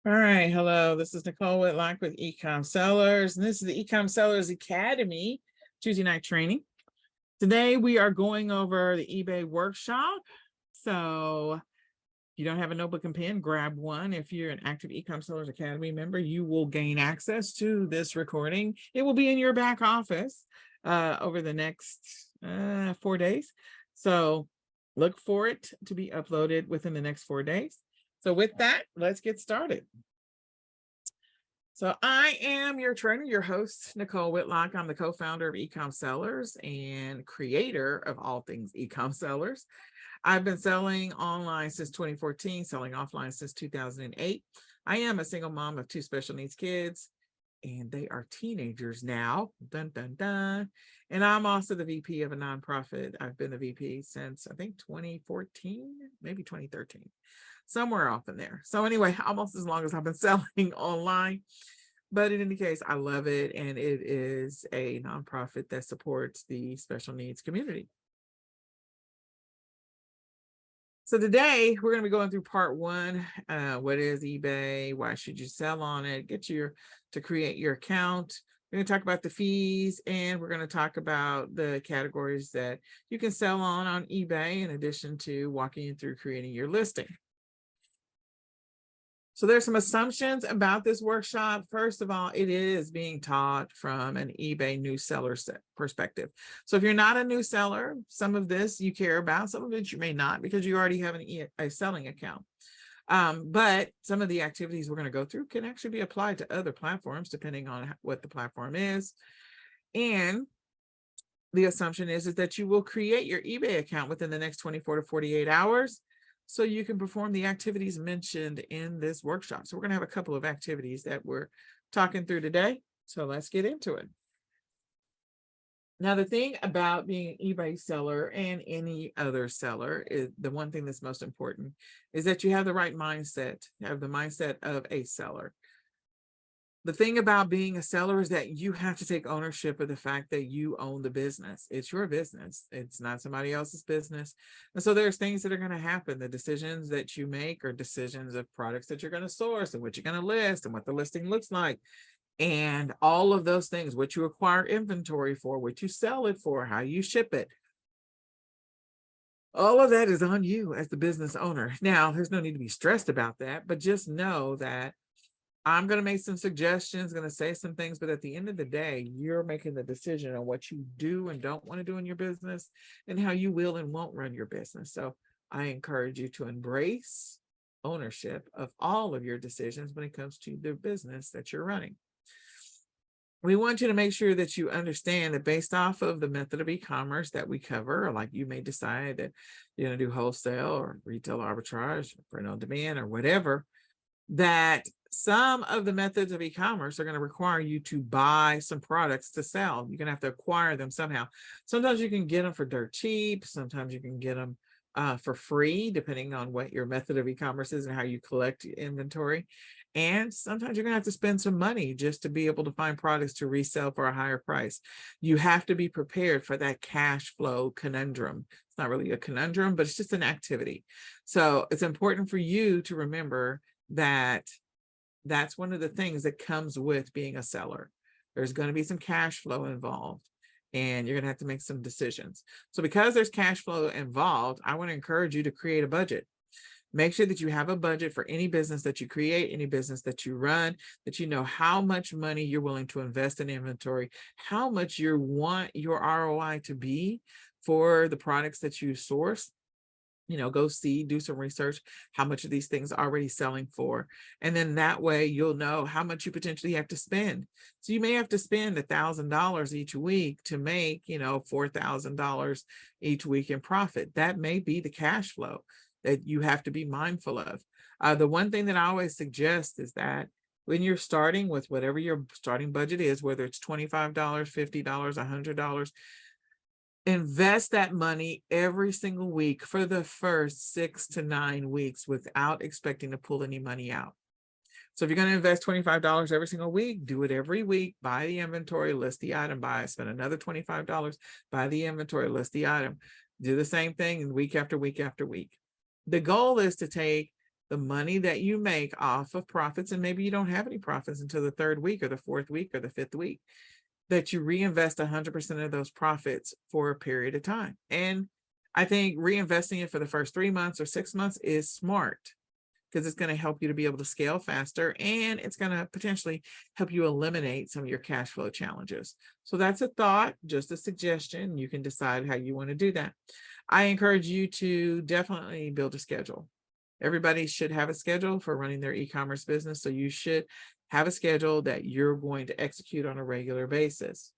All right, hello, this is Nicole Whitlock with eCom Sellers, and this is the eCom Sellers Academy Tuesday night training. Today we are going over the eBay workshop. So if you don't have a notebook and pen, grab one. If you're an active eCom Sellers Academy member, you will gain access to this recording. It will be in your back office over the next 4 days. So look for it to be uploaded within the next 4 days. So with that, let's get started. So I am your trainer, your host, Nicole Whitlock. I'm the co-founder of eCom Sellers and creator of all things eCom Sellers. I've been selling online since 2014, selling offline since 2008. I am a single mom of 2 special needs kids, and they are teenagers now. Dun, dun, dun. And I'm also the VP of a nonprofit. I've been the VP since, I think, 2014, maybe 2013. Somewhere off in there. So anyway, almost as long as I've been selling online, but in any case, I love it. And it is a nonprofit that supports the special needs community. So today we're going to be going through part 1. What is eBay? Why should you sell on it? To create your account. We're going to talk about the fees, and we're going to talk about the categories that you can sell on eBay, in addition to walking you through creating your listing. So there's some assumptions about this workshop. First of all, it is being taught from an eBay new seller perspective. So if you're not a new seller, some of this you care about, some of it you may not, because you already have a selling account. But some of the activities we're going to go through can actually be applied to other platforms, depending on what the platform is. And the assumption is that you will create your eBay account within the next 24 to 48 hours. So you can perform the activities mentioned in this workshop. So we're going to have a couple of activities that we're talking through today. So let's get into it. Now, the thing about being an eBay seller and any other seller is the one thing that's most important is that you have the right mindset, have the mindset of a seller. The thing about being a seller is that you have to take ownership of the fact that you own the business. It's your business. It's not somebody else's business. And so there's things that are going to happen. The decisions that you make are decisions of products that you're going to source and what you're going to list and what the listing looks like. And all of those things, what you acquire inventory for, what you sell it for, how you ship it. All of that is on you as the business owner. Now, there's no need to be stressed about that, but just know that I'm going to make some suggestions, going to say some things, but at the end of the day, you're making the decision on what you do and don't want to do in your business and how you will and won't run your business. So I encourage you to embrace ownership of all of your decisions when it comes to the business that you're running. We want you to make sure that you understand that based off of the method of e-commerce that we cover, like you may decide that you're going to do wholesale or retail arbitrage, print on demand or whatever, that some of the methods of e-commerce are going to require you to buy some products to sell. You're going to have to acquire them somehow. Sometimes you can get them for dirt cheap. Sometimes you can get them for free, depending on what your method of e-commerce is and how you collect inventory. And sometimes you're going to have to spend some money just to be able to find products to resell for a higher price. You have to be prepared for that cash flow conundrum. It's not really a conundrum, but it's just an activity. So it's important for you to remember that that's one of the things that comes with being a seller. There's going to be some cash flow involved, and you're going to have to make some decisions. So because there's cash flow involved, I want to encourage you to create a budget. Make sure that you have a budget for any business that you create, any business that you run, that you know how much money you're willing to invest in inventory, how much you want your ROI to be for the products that you source. Go see, do some research, how much of these things are already selling for. And then that way you'll know how much you potentially have to spend. So you may have to spend $1,000 each week to make, $4,000 each week in profit. That may be the cash flow that you have to be mindful of. The one thing that I always suggest is that when you're starting with whatever your starting budget is, whether it's $25, $50, $100, invest that money every single week for the first 6 to 9 weeks without expecting to pull any money out. So if you're going to invest $25 every single week, do it every week, buy the inventory, list the item, spend another $25, buy the inventory, list the item. Do the same thing week after week after week. The goal is to take the money that you make off of profits, and maybe you don't have any profits until the third week or the fourth week or the fifth week, that you reinvest 100% of those profits for a period of time. And I think reinvesting it for the first 3 months or 6 months is smart, because it's going to help you to be able to scale faster, and it's going to potentially help you eliminate some of your cash flow challenges. So that's a thought, just a suggestion. You can decide how you want to do that. I encourage you to definitely build a schedule. Everybody should have a schedule for running their e-commerce business. So you should have a schedule that you're going to execute on a regular basis.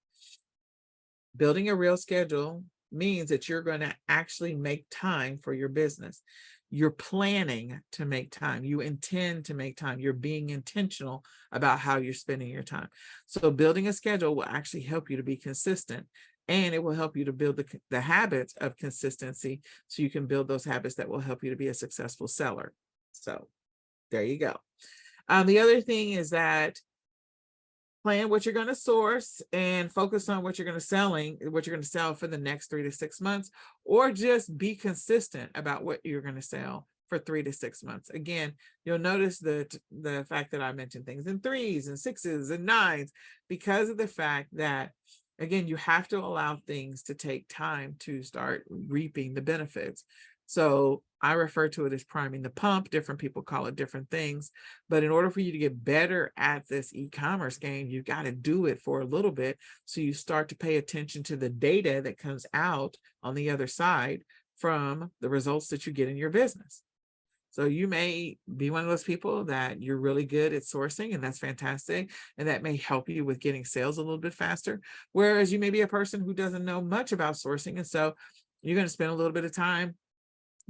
Building a real schedule means that you're going to actually make time for your business. You're planning to make time. You intend to make time. You're being intentional about how you're spending your time. So building a schedule will actually help you to be consistent, and it will help you to build the habits of consistency, so you can build those habits that will help you to be a successful seller. So there you go. The other thing is that plan what you're going to source and focus on what you're going to sell for the next 3 to 6 months, or just be consistent about what you're going to sell for 3 to 6 months. Again, you'll notice that the fact that I mentioned things in 3s and 6s and 9s, because of the fact that, again, you have to allow things to take time to start reaping the benefits. So I refer to it as priming the pump. Different people call it different things. But in order for you to get better at this e-commerce game, you've got to do it for a little bit. So you start to pay attention to the data that comes out on the other side from the results that you get in your business. So you may be one of those people that you're really good at sourcing, and that's fantastic. And that may help you with getting sales a little bit faster. Whereas you may be a person who doesn't know much about sourcing. And so you're going to spend a little bit of time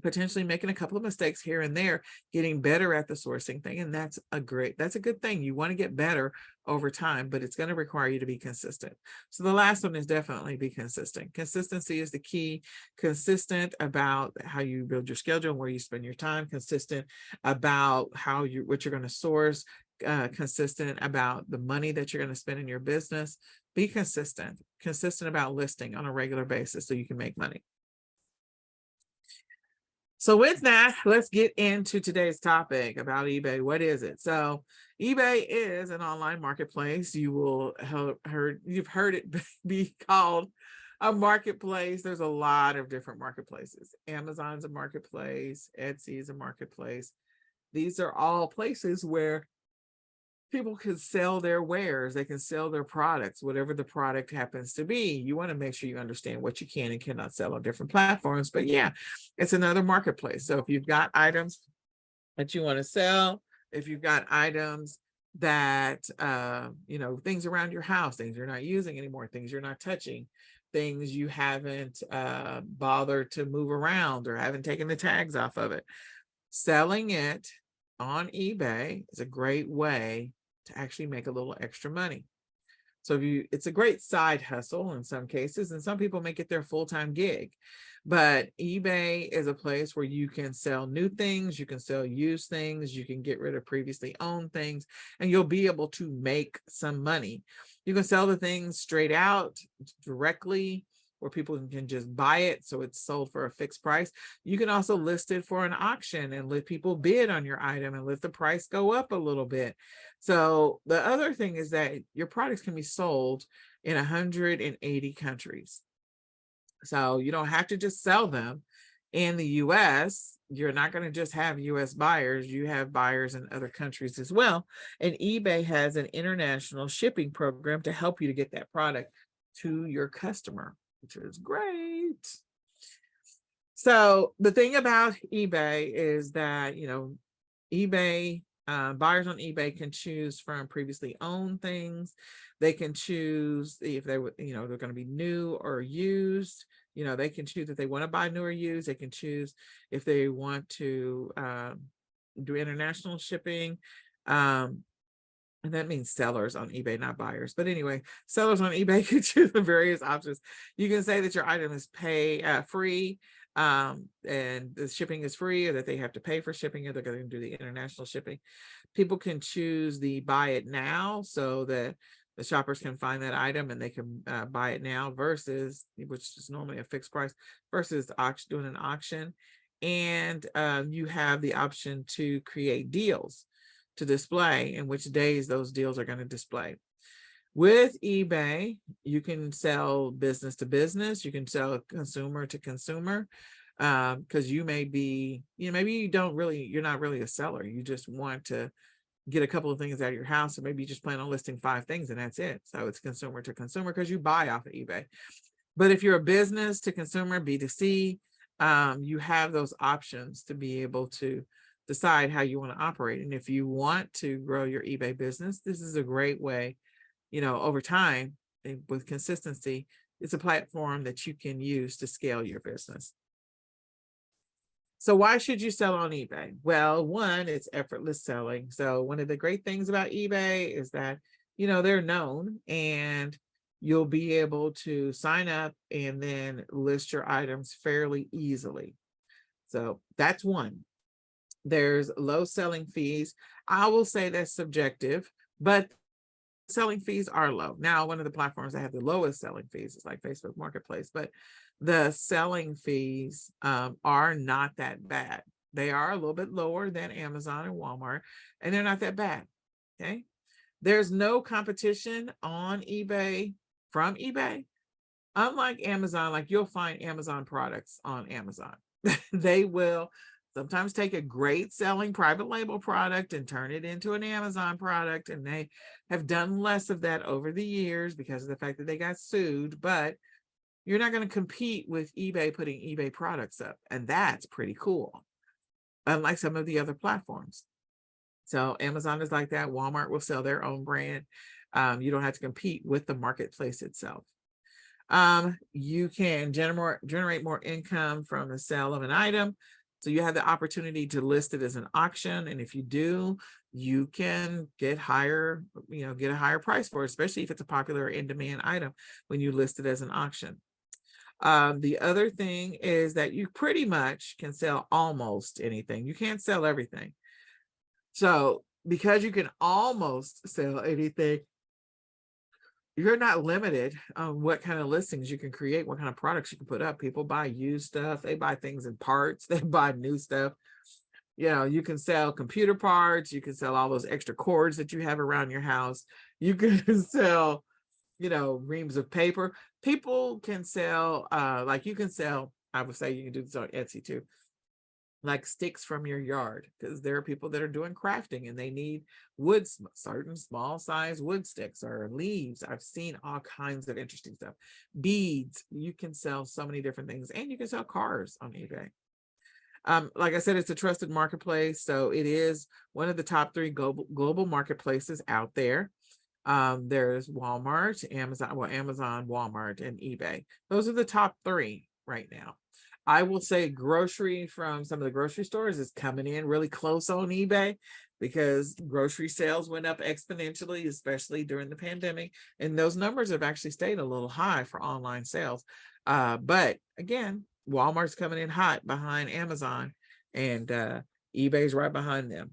potentially making a couple of mistakes here and there, getting better at the sourcing thing. And that's a good thing. You want to get better over time, but it's going to require you to be consistent. So the last one is definitely be consistent. Consistency is the key. Consistent about how you build your schedule and where you spend your time. Consistent about what you're going to source. Consistent about the money that you're going to spend in your business. Be consistent about listing on a regular basis so you can make money. So with that, let's get into today's topic about eBay. What is it? So eBay is an online marketplace. You've heard it be called a marketplace. There's a lot of different marketplaces. Amazon's a marketplace. Etsy is a marketplace. These are all places where people can sell their wares. They can sell their products, whatever the product happens to be. You want to make sure you understand what you can and cannot sell on different platforms. But yeah, it's another marketplace. So if you've got items that you want to sell, if you've got items that, things around your house, things you're not using anymore, things you're not touching, things you haven't bothered to move around or haven't taken the tags off of it, selling it on eBay is a great way to actually make a little extra money. So it's a great side hustle in some cases, and some people make it their full-time gig. But eBay is a place where you can sell new things, you can sell used things, you can get rid of previously owned things, and you'll be able to make some money. You can sell the things straight out directly, where people can just buy it, so it's sold for a fixed price. You can also list it for an auction and let people bid on your item and let the price go up a little bit. So the other thing is that your products can be sold in 180 countries. So you don't have to just sell them in the US. You're not going to just have US buyers. You have buyers in other countries as well. And eBay has an international shipping program to help you to get that product to your customer, which is great. So the thing about eBay is that, eBay buyers on eBay can choose from previously owned things. They can choose if they're going to be new or used. They can choose if they want to buy new or used. They can choose if they want to do international shipping. And that means sellers on eBay, not buyers. But anyway, sellers on eBay can choose the various options. You can say that your item is free, and the shipping is free, or that they have to pay for shipping, or they're going to do the international shipping. People can choose the buy it now, so that the shoppers can find that item and they can buy it now, versus, which is normally a fixed price, versus doing an auction. and you have the option to create deals to display and which days those deals are going to display. With eBay, you can sell business to business, you can sell consumer to consumer, because you may be, maybe you're not really a seller. You just want to get a couple of things out of your house, or maybe you just plan on listing 5 things and that's it. So it's consumer to consumer because you buy off of eBay. But if you're a business to consumer, B2C, you have those options to be able to decide how you want to operate. And if you want to grow your eBay business, this is a great way, over time with consistency. It's a platform that you can use to scale your business. So why should you sell on eBay? Well, one, it's effortless selling. So one of the great things about eBay is that, they're known, and you'll be able to sign up and then list your items fairly easily. So that's one. There's low selling fees. I will say that's subjective, but selling fees are low. Now, one of the platforms that have the lowest selling fees is like Facebook Marketplace, but the selling fees are not that bad. They are a little bit lower than Amazon and Walmart, and they're not that bad. Okay. There's no competition on eBay from eBay. Unlike Amazon, like you'll find Amazon products on Amazon. They will sometimes take a great selling private label product and turn it into an Amazon product. And they have done less of that over the years because of the fact that they got sued. But you're not going to compete with eBay putting eBay products up. And that's pretty cool, unlike some of the other platforms. So Amazon is like that. Walmart will sell their own brand. You don't have to compete with the marketplace itself. You can generate more income from the sale of an item. So you have the opportunity to list it as an auction. And if you do, you can get a higher price for it, especially if it's a popular in-demand item when you list it as an auction. The other thing is that you pretty much can sell almost anything. You can't sell everything. So because you can almost sell anything, you're not limited on what kind of listings you can create, what kind of products you can put up. People buy used stuff. They buy things in parts. They buy new stuff. You can sell computer parts. You can sell all those extra cords that you have around your house. You can sell, reams of paper. People can sell, you can sell, I would say you can do this on Etsy too, like sticks from your yard, because there are people that are doing crafting and they need wood, certain small size wood sticks or leaves. I've seen all kinds of interesting stuff. Beads. You can sell so many different things, and you can sell cars on eBay. Like I said, it's a trusted marketplace. So it is one of the top 3 global marketplaces out there. There's Walmart, Amazon, Walmart, and eBay. Those are the top 3 right now. I will say grocery from some of the grocery stores is coming in really close on eBay because grocery sales went up exponentially, especially during the pandemic. And those numbers have actually stayed a little high for online sales. But again, Walmart's coming in hot behind Amazon, and eBay's right behind them.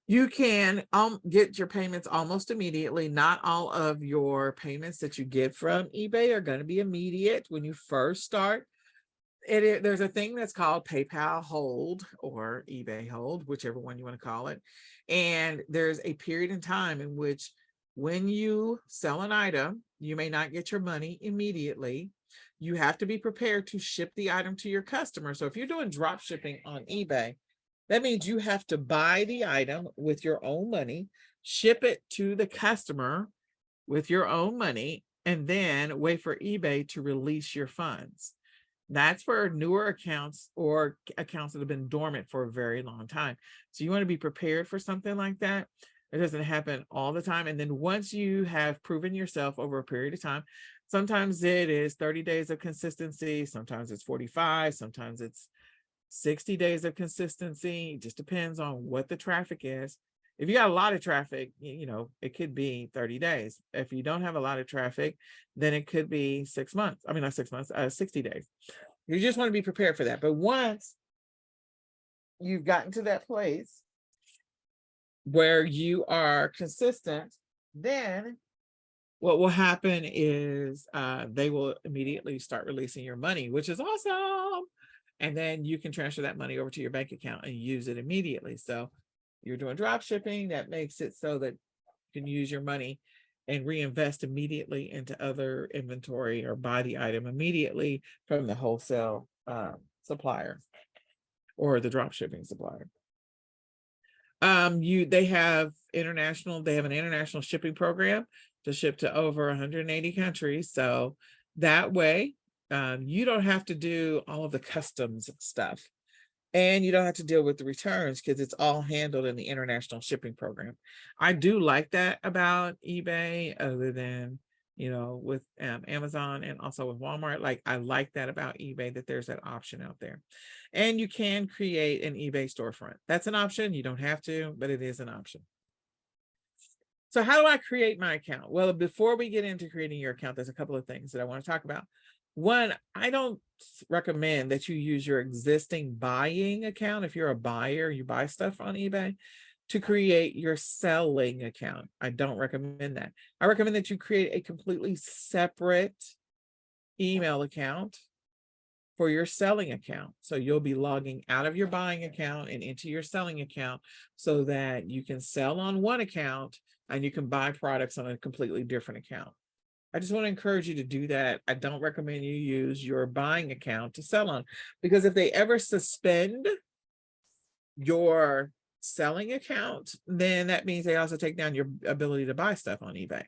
You can get your payments almost immediately. Not all of your payments that you get from eBay are going to be immediate when you first start. There's a thing that's called PayPal Hold or eBay Hold, whichever one you want to call it. And there's a period in time in which when you sell an item, you may not get your money immediately. You have to be prepared to ship the item to your customer. So if you're doing drop shipping on eBay, that means you have to buy the item with your own money, ship it to the customer with your own money, and then wait for eBay to release your funds. That's for newer accounts or accounts that have been dormant for a very long time. So you want to be prepared for something like that. It doesn't happen all the time. And then once you have proven yourself over a period of time, sometimes it is 30 days of consistency, sometimes it's 45, sometimes it's 60 days of consistency. It just depends on what the traffic is. If you got a lot of traffic, it could be 30 days. If you don't have a lot of traffic, then it could be 6 months. I mean, not 6 months, 60 days. You just want to be prepared for that. But once you've gotten to that place where you are consistent, then what will happen is they will immediately start releasing your money, which is awesome. and then you can transfer that money over to your bank account and use it immediately. So you're doing drop shipping, that makes it so that you can use your money and reinvest immediately into other inventory or buy the item immediately from the wholesale supplier or the drop shipping supplier. They have an international shipping program to ship to over 180 countries. So that way, you don't have to do all of the customs stuff, and you don't have to deal with the returns because it's all handled in the international shipping program. I do like that about eBay, other than, with Amazon and also with Walmart. Like, I like that about eBay, that there's that option out there. And you can create an eBay storefront. That's an option. You don't have to, but it is an option. So how do I create my account? Well, before we get into creating your account, there's a couple of things that I want to talk about. One, I don't recommend that you use your existing buying account. If you're a buyer, you buy stuff on eBay, to create your selling account. I don't recommend that. I recommend that you create a completely separate email account for your selling account. So you'll be logging out of your buying account and into your selling account so that you can sell on one account and you can buy products on a completely different account. I just want to encourage you to do that. I don't recommend you use your buying account to sell on, because if they ever suspend your selling account, then that means they also take down your ability to buy stuff on eBay.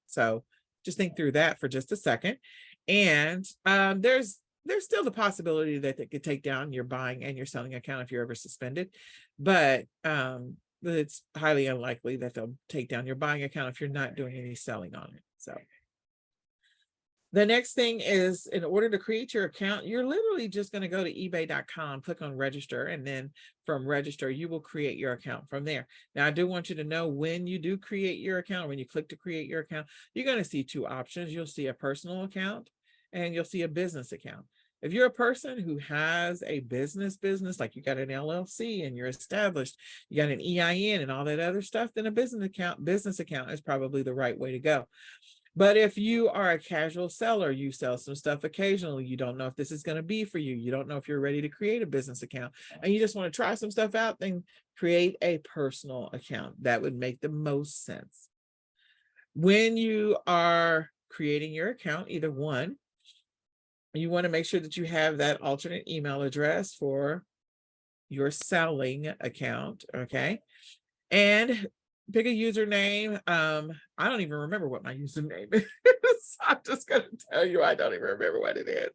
So just think through that for just a second. And there's still the possibility that they could take down your buying and your selling account if you're ever suspended, but it's highly unlikely that they'll take down your buying account if you're not doing any selling on it. So the next thing is, in order to create your account, you're literally just going to go to ebay.com, click on register, and then from register, you will create your account from there. Now, I do want you to know, when you do create your account, when you click to create your account, you're going to see two options. You'll see a personal account and you'll see a business account. If you're a person who has a business, like you got an LLC and you're established, you got an EIN and all that other stuff, then a business account is probably the right way to go. But if you are a casual seller, you sell some stuff occasionally, you don't know if this is going to be for you, you don't know if you're ready to create a business account, and you just want to try some stuff out, then create a personal account. That would make the most sense. When you are creating your account, either one, you want to make sure that you have that alternate email address for your selling account, okay? And pick a username. I don't even remember what my username is. I'm just going to tell you, I don't even remember what it is,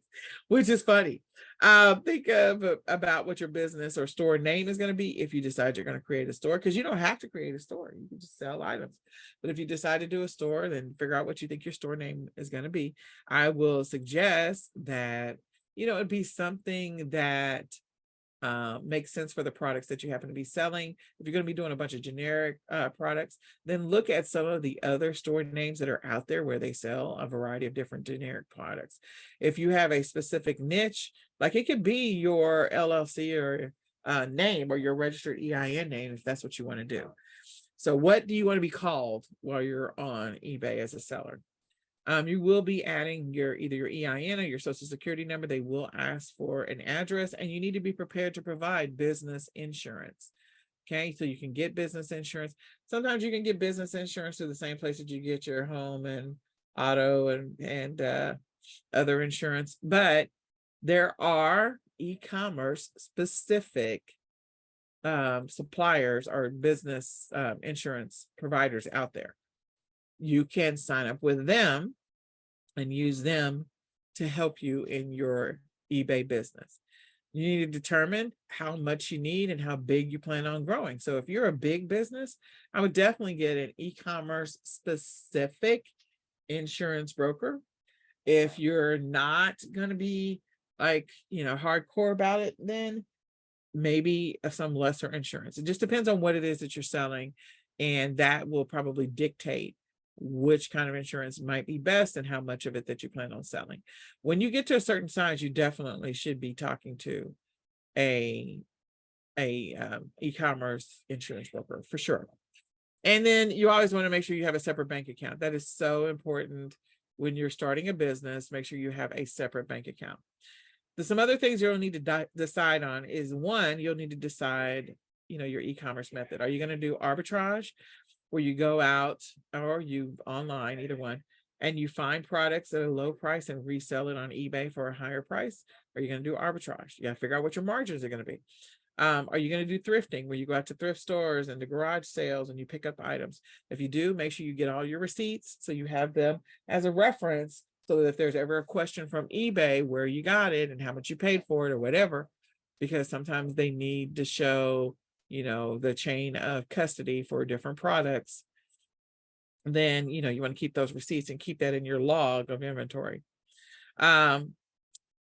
which is funny. Think about what your business or store name is going to be if you decide you're going to create a store, because you don't have to create a store. You can just sell items. But if you decide to do a store, then figure out what you think your store name is going to be. I will suggest that, it'd be something that makes sense for the products that you happen to be selling. If you're going to be doing a bunch of generic products, then look at some of the other store names that are out there where they sell a variety of different generic products. If you have a specific niche, like it could be your LLC or name or your registered EIN name, if that's what you want to do. So what do you want to be called while you're on eBay as a seller? You will be adding either your EIN or your social security number. They will ask for an address, and you need to be prepared to provide business insurance. Okay, so you can get business insurance. Sometimes you can get business insurance to the same place that you get your home and auto and other insurance, but there are e-commerce specific suppliers or business insurance providers out there. You can sign up with them and use them to help you in your eBay business. You need to determine how much you need and how big you plan on growing. So if you're a big business, I would definitely get an e-commerce specific insurance broker. If you're not going to be hardcore about it, then maybe some lesser insurance. It just depends on what it is that you're selling, and that will probably dictate which kind of insurance might be best and how much of it that you plan on selling. When you get to a certain size, you definitely should be talking to a e-commerce insurance broker for sure. And then you always want to make sure you have a separate bank account. That is so important when you're starting a business. Make sure you have a separate bank account. Some other things you'll need to decide on is, one, you'll need to decide, your e-commerce method. Are you going to do arbitrage, where you go out, or you online, either one, and you find products at a low price and resell it on eBay for a higher price? Are you going to do arbitrage? You got to figure out what your margins are going to be. Are you going to do thrifting, where you go out to thrift stores and the garage sales and you pick up items? If you do, make sure you get all your receipts so you have them as a reference, so that if there's ever a question from eBay where you got it and how much you paid for it or whatever, because sometimes they need to show, the chain of custody for different products, then, you want to keep those receipts and keep that in your log of inventory.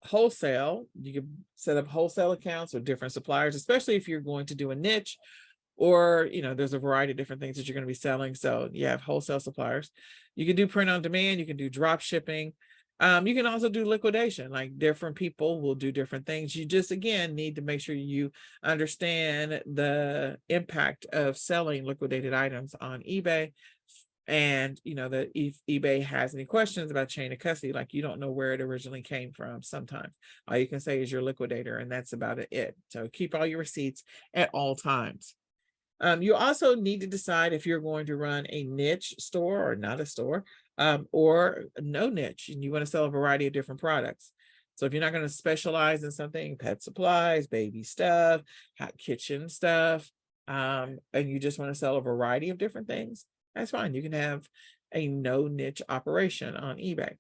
Wholesale, you can set up wholesale accounts with different suppliers, especially if you're going to do a niche, or, there's a variety of different things that you're going to be selling. So you have wholesale suppliers. You can do print on demand. You can do drop shipping. You can also do liquidation. Like, different people will do different things. You just, again, need to make sure you understand the impact of selling liquidated items on eBay. And, that if eBay has any questions about chain of custody, like, you don't know where it originally came from sometimes. All you can say is your liquidator, and that's about it. So keep all your receipts at all times. You also need to decide if you're going to run a niche store or not a store, or no niche, and you want to sell a variety of different products. So if you're not going to specialize in something, pet supplies, baby stuff, hot kitchen stuff, and you just want to sell a variety of different things, that's fine. You can have a no niche operation on eBay.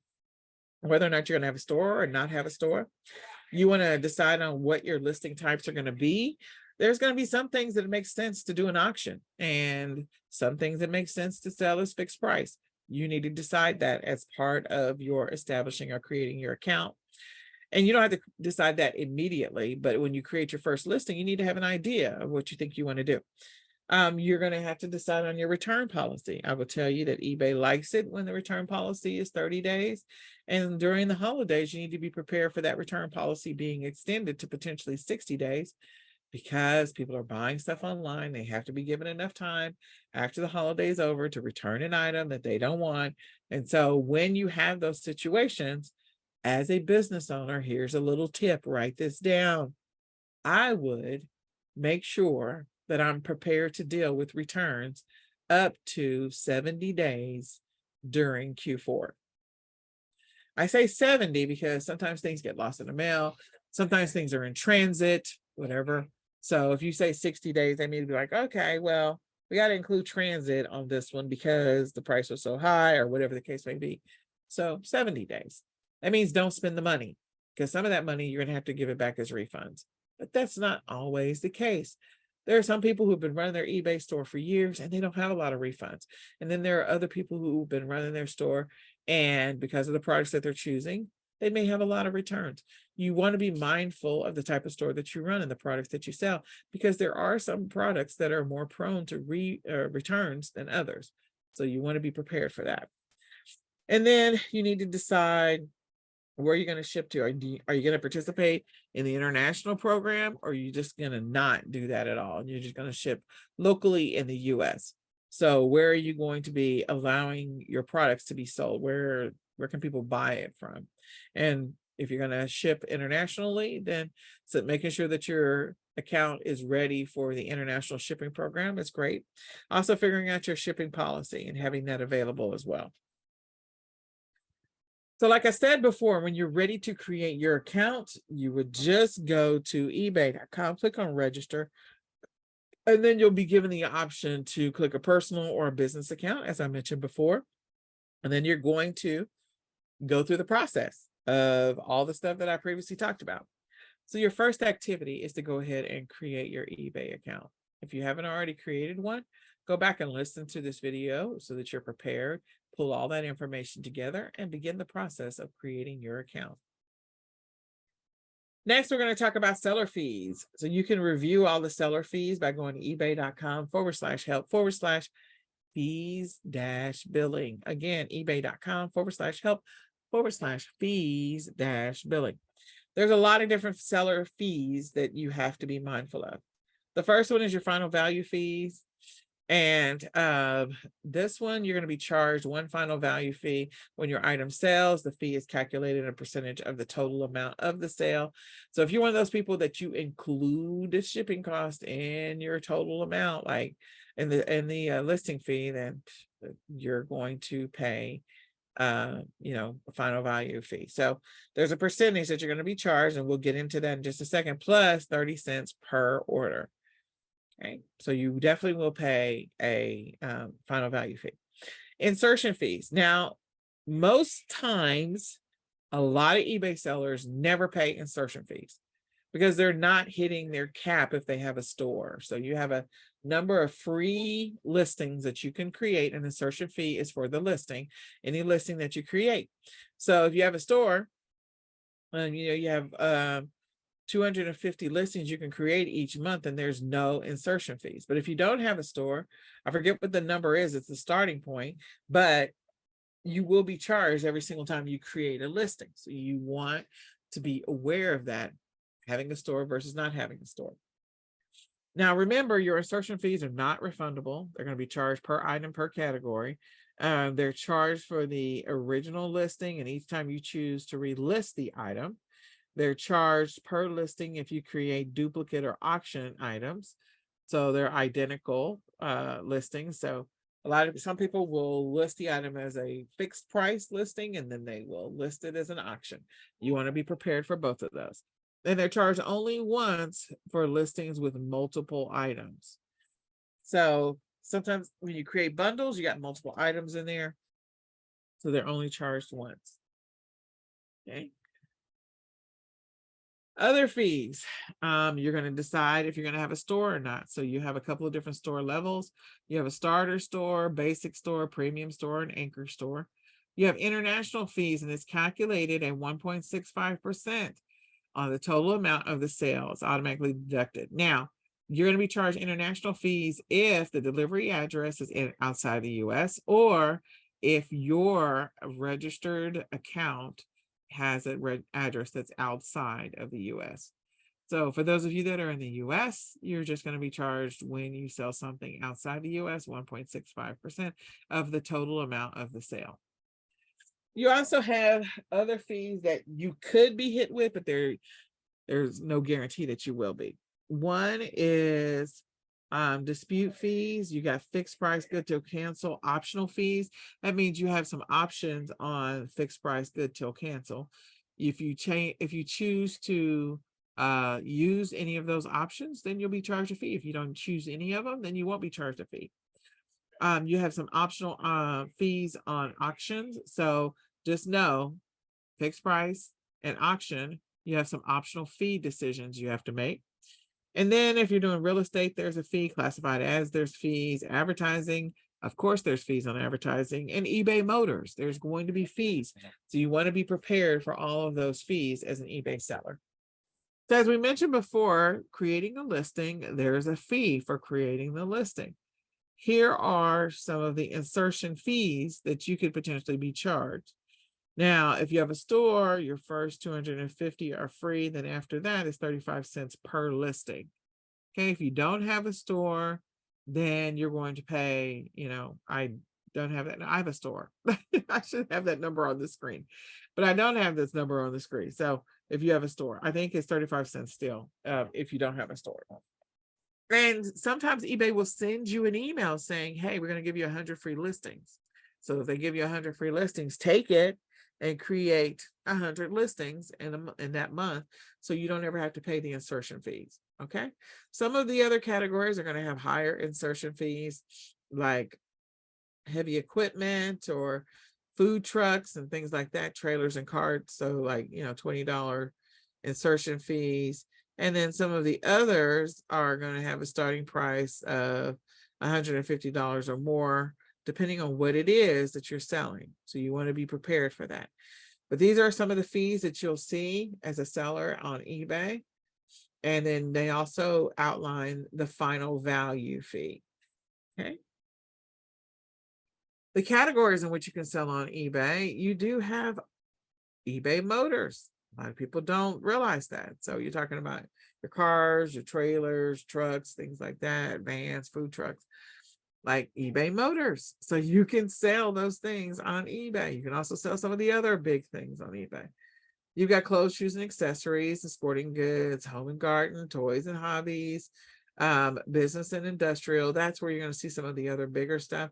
Whether or not you're going to have a store or not have a store, you want to decide on what your listing types are going to be. There's going to be some things that it makes sense to do an auction, and some things that make sense to sell as fixed price. You need to decide that as part of your establishing or creating your account. And you don't have to decide that immediately, but when you create your first listing, you need to have an idea of what you think you want to do. You're going to have to decide on your return policy. I will tell you that eBay likes it when the return policy is 30 days. And during the holidays, you need to be prepared for that return policy being extended to potentially 60 days, because people are buying stuff online. They have to be given enough time after the holiday is over to return an item that they don't want. And so when you have those situations, as a business owner, here's a little tip: write this down. I would make sure that I'm prepared to deal with returns up to 70 days during Q4. I say 70 because sometimes things get lost in the mail. Sometimes things are in transit, whatever. So if you say 60 days, they may be like, okay, well, we got to include transit on this one because the price was so high, or whatever the case may be. So 70 days. That means don't spend the money, because some of that money you're going to have to give it back as refunds. But that's not always the case. There are some people who've been running their eBay store for years and they don't have a lot of refunds. And then there are other people who've been running their store, and because of the products that they're choosing, they may have a lot of returns. You want to be mindful of the type of store that you run and the products that you sell, because there are some products that are more prone to returns than others. So you want to be prepared for that. And then you need to decide where you're going to ship to. Are you going to participate in the international program, or are you just going to not do that at all? And you're just going to ship locally in the US. So where are you going to be allowing your products to be sold? Where can people buy it from? And if you're going to ship internationally, then making sure that your account is ready for the international shipping program is great. Also figuring out your shipping policy and having that available as well. So like I said before, when you're ready to create your account, you would just go to ebay.com, click on register, and then you'll be given the option to click a personal or a business account, as I mentioned before. And then you're going to go through the process of all the stuff that I previously talked about. So your first activity is to go ahead and create your eBay account. If you haven't already created one, go back and listen to this video so that you're prepared, pull all that information together, and begin the process of creating your account. Next, we're going to talk about seller fees. So you can review all the seller fees by going to ebay.com/help/fees-billing. Again, ebay.com/help/fees-billing. There's a lot of different seller fees that you have to be mindful of. The first one is your final value fees. And this one, you're going to be charged one final value fee when your item sells. The fee is calculated a percentage of the total amount of the sale. So if you're one of those people that you include the shipping cost in your total amount, like in the listing fee, then you're going to pay a final value fee. So there's a percentage that you're going to be charged, and we'll get into that in just a second, plus 30 cents per order. Okay, so you definitely will pay a final value fee. Insertion fees. Now, most times, a lot of eBay sellers never pay insertion fees because they're not hitting their cap if they have a store. So you have a number of free listings that you can create. An insertion fee is for the listing, any listing that you create. So if you have a store, and you have 250 listings you can create each month, and there's no insertion fees. But if you don't have a store, I forget what the number is, it's the starting point, but you will be charged every single time you create a listing. So you want to be aware of that, having a store versus not having a store. Now, remember, your insertion fees are not refundable. They're going to be charged per item, per category. They're charged for the original listing, and each time you choose to relist the item. They're charged per listing if you create duplicate or auction items. So they're identical listings. So some people will list the item as a fixed price listing, and then they will list it as an auction. You want to be prepared for both of those. And they're charged only once for listings with multiple items. So sometimes when you create bundles, you got multiple items in there. So they're only charged once. Okay. Other fees, you're going to decide if you're going to have a store or not. So you have a couple of different store levels. You have a starter store, basic store, premium store, and anchor store. You have international fees, and it's calculated at 1.65% on the total amount of the sale. It's automatically deducted. Now, you're going to be charged international fees if the delivery address is outside the US, or if your registered account has an address that's outside of the US. So for those of you that are in the US, you're just going to be charged when you sell something outside the US, 1.65% of the total amount of the sale. You also have other fees that you could be hit with, but there's no guarantee that you will be. One is dispute fees. You got fixed price good till cancel, optional fees. That means you have some options on fixed price good till cancel. If you choose to use any of those options, then you'll be charged a fee. If you don't choose any of them, then you won't be charged a fee. You have some optional fees on auctions. So just know, fixed price and auction, you have some optional fee decisions you have to make. And then if you're doing real estate, there's a fee. Classified as, there's fees. Advertising, of course, there's fees on advertising. And eBay Motors, there's going to be fees. So you want to be prepared for all of those fees as an eBay seller. So as we mentioned before, creating a listing, there's a fee for creating the listing. Here are some of the insertion fees that you could potentially be charged. Now, if you have a store, your first 250 are free. Then after that is 35 cents per listing. Okay, if you don't have a store, then you're going to pay, I don't have that. I have a store. I should have that number on the screen, but I don't have this number on the screen. So if you have a store, I think it's 35 cents still, if you don't have a store. And sometimes eBay will send you an email saying, hey, we're going to give you 100 free listings. So if they give you 100 free listings, take it and create 100 listings in that month, so you don't ever have to pay the insertion fees. Okay. Some of the other categories are going to have higher insertion fees, like heavy equipment or food trucks and things like that, trailers and carts. So like, $20 insertion fees. And then some of the others are going to have a starting price of $150 or more, depending on what it is that you're selling. So you want to be prepared for that. But these are some of the fees that you'll see as a seller on eBay. And then they also outline the final value fee. Okay. The categories in which you can sell on eBay, you do have eBay Motors. A lot of people don't realize that. So you're talking about your cars, your trailers, trucks, things like that, vans, food trucks. like eBay Motors. So you can sell those things on eBay. You can also sell some of the other big things on eBay. You've got clothes, shoes, and accessories, and sporting goods, home and garden, toys and hobbies, business and industrial. That's where you're going to see some of the other bigger stuff.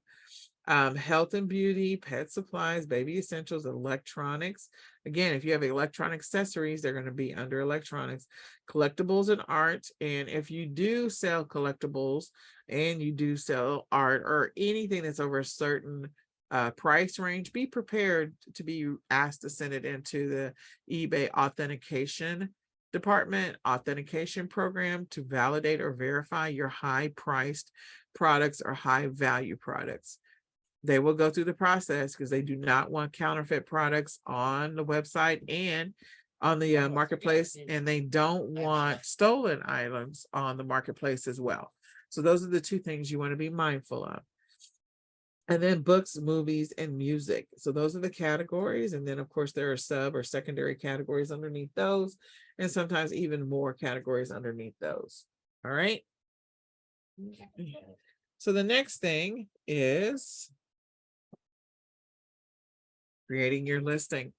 Health and beauty, pet supplies, baby essentials, electronics. Again, if you have electronic accessories, they're going to be under electronics, collectibles and art. And if you do sell collectibles and you do sell art or anything that's over a certain price range, be prepared to be asked to send it into the eBay authentication department, authentication program, to validate or verify your high priced products or high value products. They will go through the process because they do not want counterfeit products on the website and on the marketplace, and they don't want stolen items on the marketplace as well. So those are the two things you want to be mindful of. And then books, movies, and music. So those are the categories. And then, of course, there are sub or secondary categories underneath those, and sometimes even more categories underneath those. All right. So the next thing is creating your listing.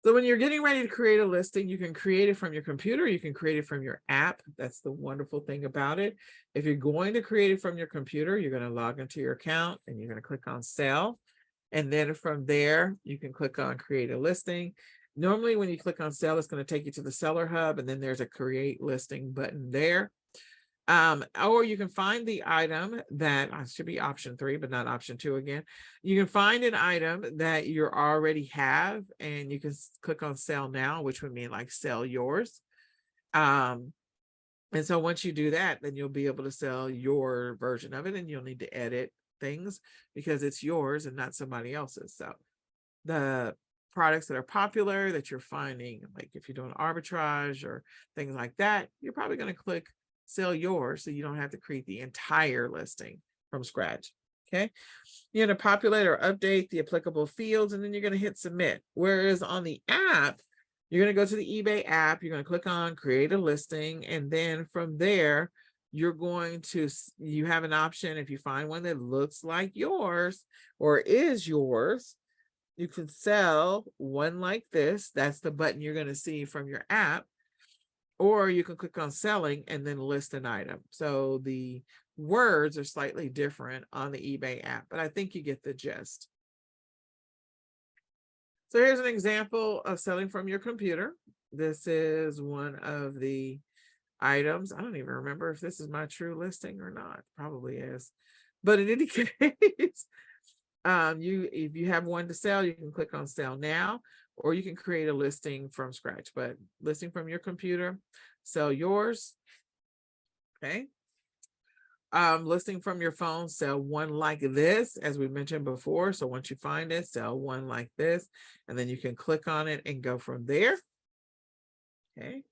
So when you're getting ready to create a listing, you can create it from your computer, you can create it from your app. That's the wonderful thing about it. If you're going to create it from your computer, you're going to log into your account and you're going to click on sell. And then from there, you can click on create a listing. Normally, when you click on sell, it's going to take you to the seller hub, and then there's a create listing button there. Or you can find the item that should be option 3, but not option 2 again. You can find an item that you already have, and you can click on sell now, which would mean like sell yours. And so once you do that, then you'll be able to sell your version of it, and you'll need to edit things because it's yours and not somebody else's. So the products that are popular that you're finding, like if you're doing arbitrage or things like that, you're probably going to click sell yours, so you don't have to create the entire listing from scratch. Okay, you're going to populate or update the applicable fields, and then you're going to hit submit. Whereas on the app, you're going to go to the eBay app, you're going to click on create a listing, and then from there you're going to, you have an option. If you find one that looks like yours or is yours, you can sell one like this. That's the button you're going to see from your app. Or you can click on selling and then list an item. So the words are slightly different on the eBay app, but I think you get the gist. So here's an example of selling from your computer. This is one of the items. I don't even remember if this is my true listing or not. Probably is. But in any case, if you have one to sell, you can click on sell now, or you can create a listing from scratch. But listing from your computer, sell yours. Okay. Listing from your phone, sell one like this, as we mentioned before. So once you find it, sell one like this, and then you can click on it and go from there. Okay.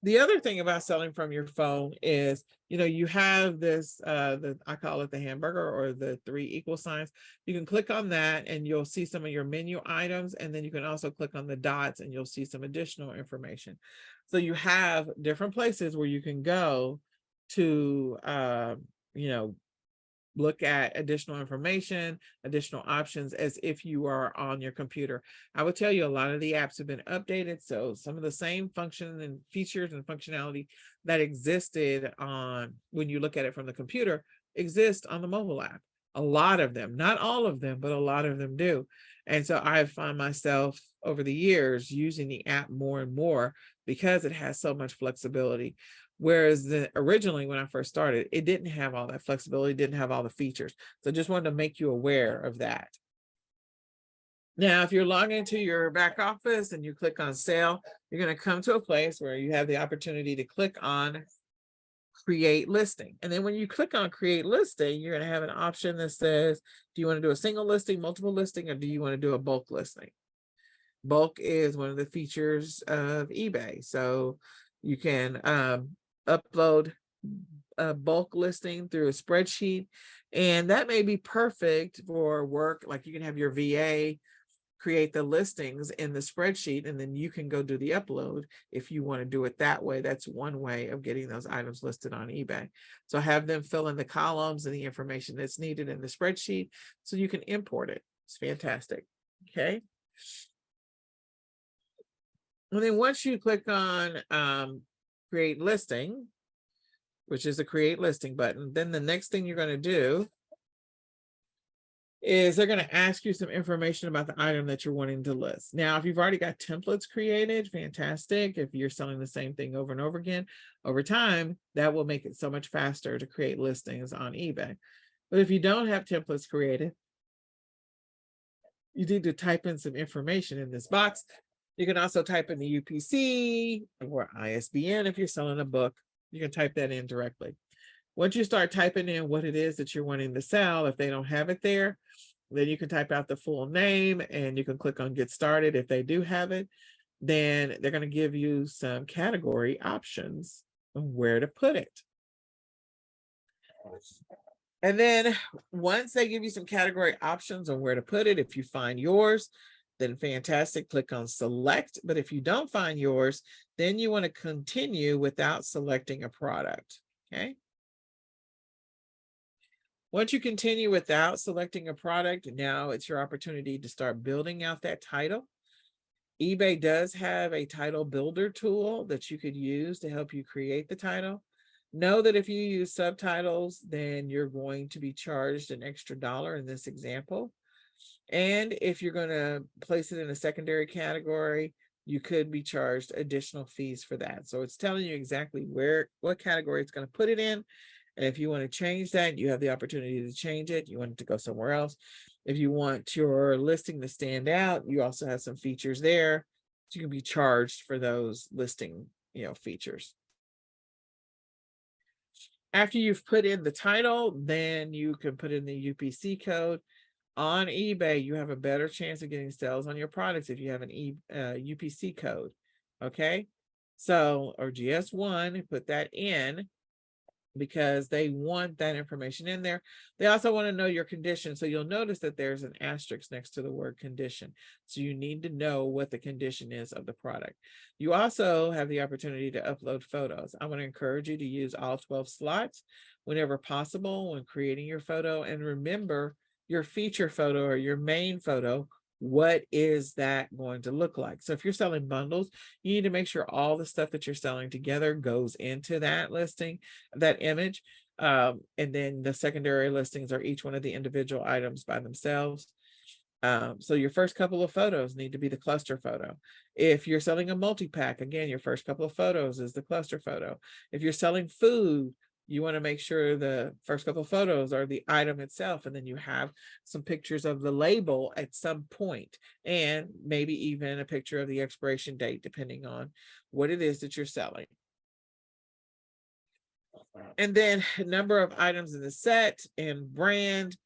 The other thing about selling from your phone is, you have this, I call it the hamburger or the 3 equal signs. You can click on that and you'll see some of your menu items. And then you can also click on the dots and you'll see some additional information. So you have different places where you can go to, look at additional information, additional options as if you are on your computer. I will tell you, a lot of the apps have been updated. So some of the same function and features and functionality that existed on when you look at it from the computer exist on the mobile app. A lot of them, not all of them, but a lot of them do. And so I find myself over the years using the app more and more because it has so much flexibility. Whereas originally when I first started, it didn't have all that flexibility, didn't have all the features. So just wanted to make you aware of that. Now, if you're logging into your back office and you click on sale, you're going to come to a place where you have the opportunity to click on create listing. And then when you click on create listing, you're going to have an option that says, do you want to do a single listing, multiple listing, or do you want to do a bulk listing? Bulk is one of the features of eBay. So you can upload a bulk listing through a spreadsheet, and that may be perfect for work. Like you can have your VA create the listings in the spreadsheet, and then you can go do the upload if you want to do it that way. That's one way of getting those items listed on eBay. So have them fill in the columns and the information that's needed in the spreadsheet so you can import it. It's fantastic. Okay. And then once you click on create listing, which is the create listing button, then the next thing you're going to do is they're going to ask you some information about the item that you're wanting to list. Now, if you've already got templates created, fantastic. If you're selling the same thing over and over again, over time, that will make it so much faster to create listings on eBay. But if you don't have templates created, you need to type in some information in this box. You can also type in the UPC or ISBN if you're selling a book. You can type that in directly. Once you start typing in what it is that you're wanting to sell, if they don't have it there, then you can type out the full name and you can click on get started. If they do have it, then they're going to give you some category options on where to put it. And then once they give you some category options on where to put it, if you find yours, then fantastic, click on select. But if you don't find yours, then you want to continue without selecting a product. Okay. Once you continue without selecting a product, now it's your opportunity to start building out that title. eBay does have a title builder tool that you could use to help you create the title. Know that if you use subtitles, then you're going to be charged an extra $1 in this example. And if you're going to place it in a secondary category, you could be charged additional fees for that. So it's telling you exactly what category it's going to put it in. And if you want to change that, you have the opportunity to change it. You want it to go somewhere else. If you want your listing to stand out, you also have some features there. So you can be charged for those listing, features. After you've put in the title, then you can put in the UPC code. On eBay, you have a better chance of getting sales on your products if you have an UPC code. Okay. So, or GS1, put that in, because they want that information in there. They also want to know your condition. So you'll notice that there's an asterisk next to the word condition. So you need to know what the condition is of the product. You also have the opportunity to upload photos. I want to encourage you to use all 12 slots whenever possible when creating your photo. And remember, your feature photo or your main photo, what is that going to look like? So if you're selling bundles, you need to make sure all the stuff that you're selling together goes into that listing, that image. And then the secondary listings are each one of the individual items by themselves. So your first couple of photos need to be the cluster photo. If you're selling a multi-pack, again, your first couple of photos is the cluster photo. If you're selling food, you want to make sure the first couple of photos are the item itself, and then you have some pictures of the label at some point, and maybe even a picture of the expiration date, depending on what it is that you're selling. And then number of items in the set and brand,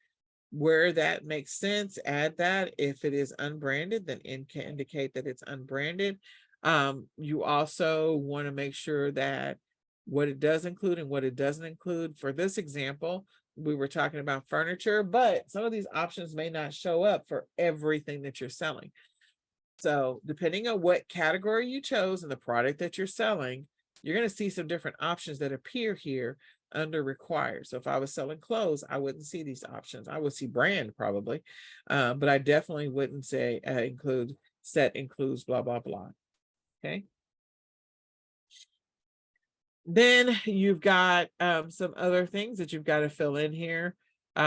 where that makes sense, add that. If it is unbranded, then it can indicate that it's unbranded. You also want to make sure that what it does include and what it doesn't include. For this example, we were talking about furniture, but some of these options may not show up for everything that you're selling. So depending on what category you chose and the product that you're selling, you're going to see some different options that appear here under required. So if I was selling clothes, I wouldn't see these options. I would see brand probably, but I definitely wouldn't say include set includes blah, blah, blah. Okay. Then you've got some other things that you've got to fill in here.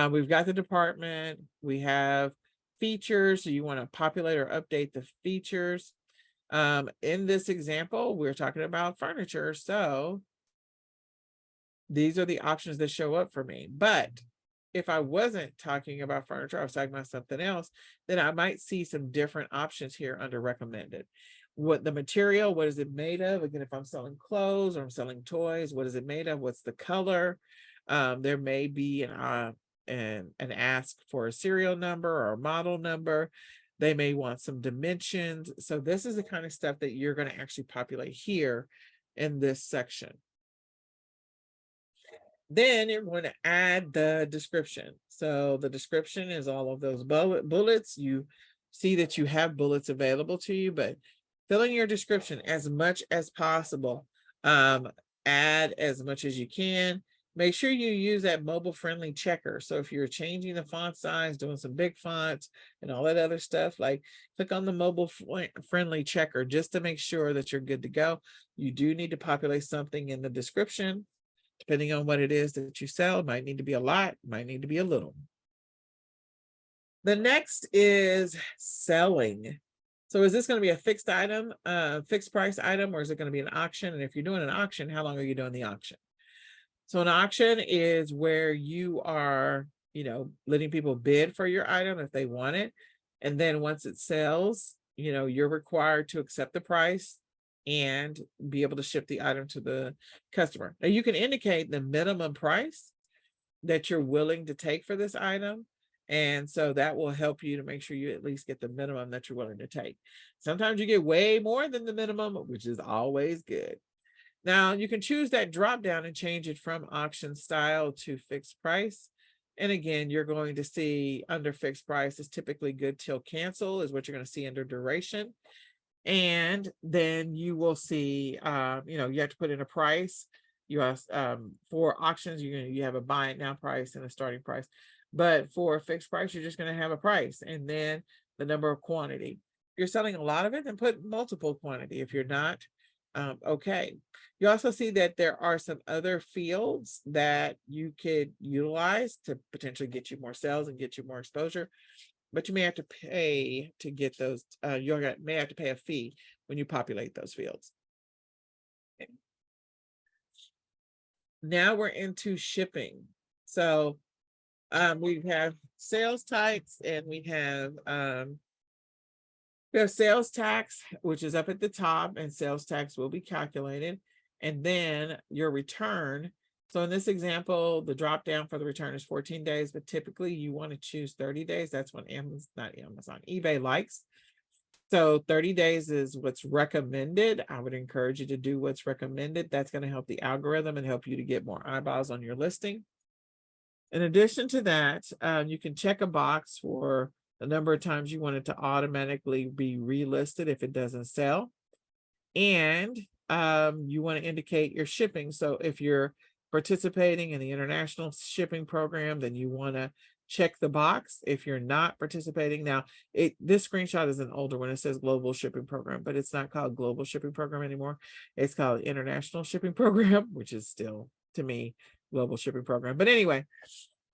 We've got the department, we have features. So you want to populate or update the features. In this example, we're talking about furniture. So these are the options that show up for me. But if I wasn't talking about furniture, I was talking about something else, then I might see some different options here under recommended. What the material, what is it made of? Again, if I'm selling clothes or I'm selling toys, what is it made of? What's the color? There may be an ask for a serial number or a model number. They may want some dimensions. So this is the kind of stuff that you're going to actually populate here in this section. Then you're going to add the description. So the description is all of those bullets. You see that you have bullets available to you, but fill in your description as much as possible. Add as much as you can. Make sure you use that mobile friendly checker. So if you're changing the font size, doing some big fonts and all that other stuff, like click on the mobile friendly checker just to make sure that you're good to go. You do need to populate something in the description. Depending on what it is that you sell, it might need to be a lot, might need to be a little. The next is selling. So is this going to be a fixed item, fixed price item, or is it going to be an auction? And if you're doing an auction, how long are you doing the auction? So an auction is where you are, letting people bid for your item if they want it. And then once it sells, you're required to accept the price and be able to ship the item to the customer. Now you can indicate the minimum price that you're willing to take for this item. And so that will help you to make sure you at least get the minimum that you're willing to take. Sometimes you get way more than the minimum, which is always good. Now you can choose that drop down and change it from auction style to fixed price. And again, you're going to see under fixed price is typically good till cancel is what you're going to see under duration. And then you will see, you have to put in a price. You have for auctions, you have a buy it now price and a starting price. But for a fixed price, you're just going to have a price and then the number of quantity. If you're selling a lot of it, then put multiple quantity. If you're not, okay. You also see that there are some other fields that you could utilize to potentially get you more sales and get you more exposure, but you may have to pay to get those. You may have to pay a fee when you populate those fields. Okay. Now we're into shipping. So we have sales types and we have sales tax, which is up at the top, and sales tax will be calculated. And then your return. So in this example, the drop down for the return is 14 days, but typically you want to choose 30 days. That's what eBay likes. So 30 days is what's recommended. I would encourage you to do what's recommended. That's going to help the algorithm and help you to get more eyeballs on your listing. In addition to that, you can check a box for the number of times you want it to automatically be relisted if it doesn't sell. And you want to indicate your shipping. So if you're participating in the international shipping program, then you want to check the box. If you're not participating, now this screenshot is an older one. It says global shipping program, but it's not called global shipping program anymore. It's called international shipping program, which is still, to me, global shipping program. But anyway,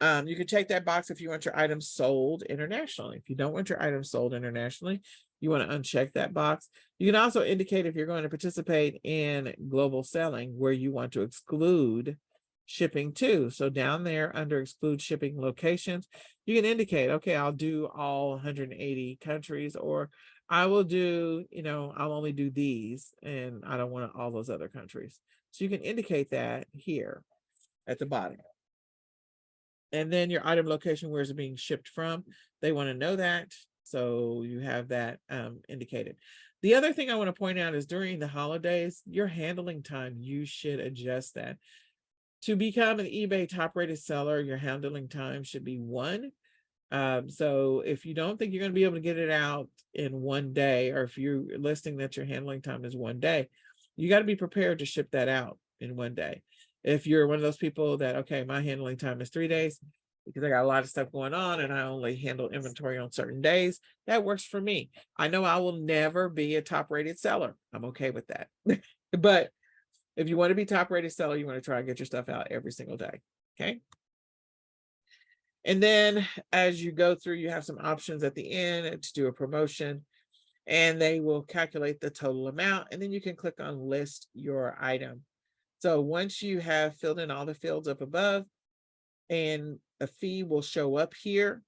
you can check that box if you want your items sold internationally. If you don't want your items sold internationally, you want to uncheck that box. You can also indicate if you're going to participate in global selling where you want to exclude shipping to. So down there under exclude shipping locations, you can indicate, okay, I'll do all 180 countries, or I will do, I'll only do these and I don't want all those other countries. So you can indicate that here at the bottom. And then your item location, where is it being shipped from? They want to know that. So you have that indicated. The other thing I want to point out is during the holidays, your handling time, you should adjust that. To become an eBay top rated seller, your handling time should be 1. So if you don't think you're going to be able to get it out in 1 day, or if you're listing that your handling time is 1 day, you got to be prepared to ship that out in 1 day. If you're one of those people that, okay, my handling time is 3 days because I got a lot of stuff going on and I only handle inventory on certain days, that works for me. I know I will never be a top rated seller. I'm okay with that. But if you want to be top rated seller, you want to try and get your stuff out every single day. Okay. And then as you go through, you have some options at the end to do a promotion, and they will calculate the total amount. And then you can click on list your item. So once you have filled in all the fields up above, and a fee will show up here,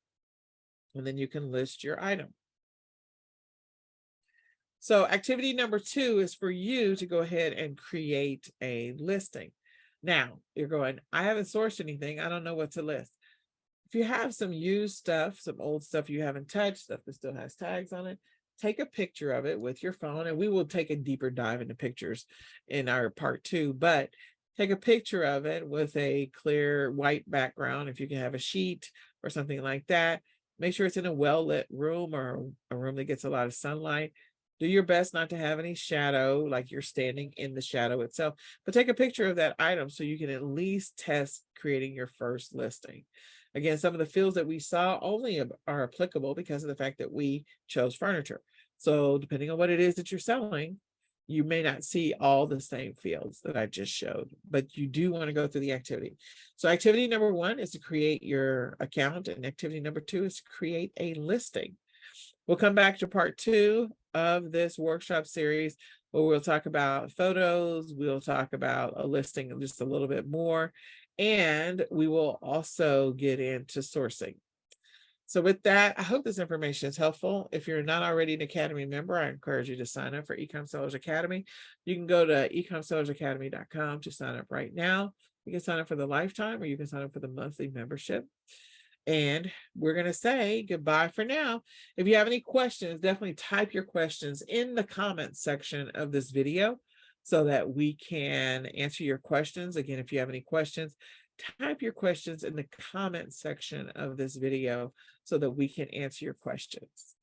and then you can list your item. So activity number 2 is for you to go ahead and create a listing. Now you're going, I haven't sourced anything. I don't know what to list. If you have some used stuff, some old stuff you haven't touched, stuff that still has tags on it, take a picture of it with your phone, and we will take a deeper dive into pictures in our part 2, but take a picture of it with a clear white background. If you can have a sheet or something like that, Make sure it's in a well-lit room or a room that gets a lot of sunlight. Do your best not to have any shadow, like you're standing in the shadow itself, but take a picture of that item so you can at least test creating your first listing. Again, some of the fields that we saw only are applicable because of the fact that we chose furniture. So depending on what it is that you're selling, you may not see all the same fields that I just showed, but you do want to go through the activity. So activity number 1 is to create your account, and activity number 2 is to create a listing. We'll come back to part 2 of this workshop series where we'll talk about photos, we'll talk about a listing just a little bit more, and we will also get into sourcing. So with that, I hope this information is helpful. If you're not already an Academy member, I encourage you to sign up for eCom Sellers Academy. You can go to ecomsellersacademy.com to sign up right now. You can sign up for the lifetime or you can sign up for the monthly membership. And we're going to say goodbye for now. If you have any questions, definitely type your questions in the comments section of this video so that we can answer your questions. Again, if you have any questions, type your questions in the comment section of this video so that we can answer your questions.